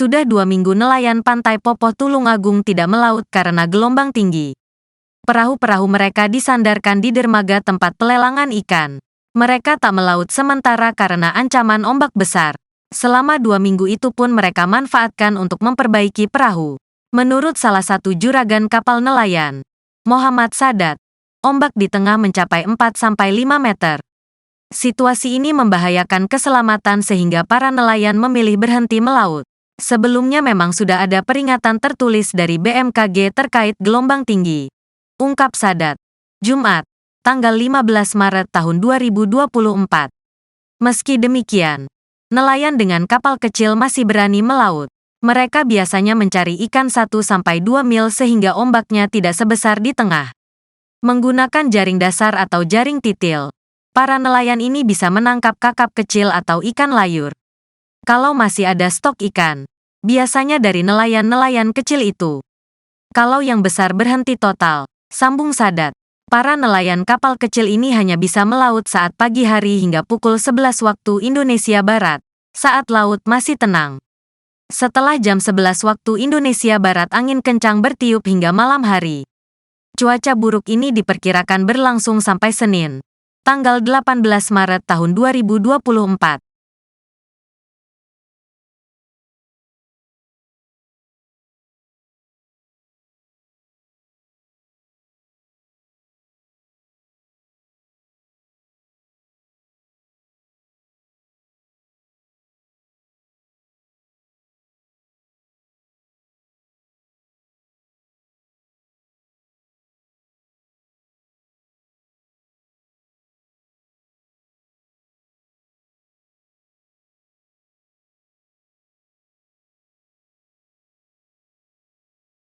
Sudah 2 minggu nelayan pantai Popoh Tulungagung tidak melaut karena gelombang tinggi. Perahu-perahu mereka disandarkan di dermaga tempat pelelangan ikan. Mereka tak melaut sementara karena ancaman ombak besar. Selama 2 minggu itu pun mereka manfaatkan untuk memperbaiki perahu. Menurut salah satu juragan kapal nelayan, Muhammad Sadat, ombak di tengah mencapai 4-5 meter. Situasi ini membahayakan keselamatan sehingga para nelayan memilih berhenti melaut. Sebelumnya memang sudah ada peringatan tertulis dari BMKG terkait gelombang tinggi. Ungkap Sadat. Jumat, tanggal 15 Maret tahun 2024. Meski demikian, nelayan dengan kapal kecil masih berani melaut. Mereka biasanya mencari ikan 1-2 mil sehingga ombaknya tidak sebesar di tengah. Menggunakan jaring dasar atau jaring titil, para nelayan ini bisa menangkap kakap kecil atau ikan layur. Kalau masih ada stok ikan, biasanya dari nelayan-nelayan kecil itu. Kalau yang besar berhenti total, sambung Sadat. Para nelayan kapal kecil ini hanya bisa melaut saat pagi hari hingga pukul 11 waktu Indonesia Barat, saat laut masih tenang. Setelah jam 11 waktu Indonesia Barat angin kencang bertiup hingga malam hari. Cuaca buruk ini diperkirakan berlangsung sampai Senin, tanggal 18 Maret tahun 2024.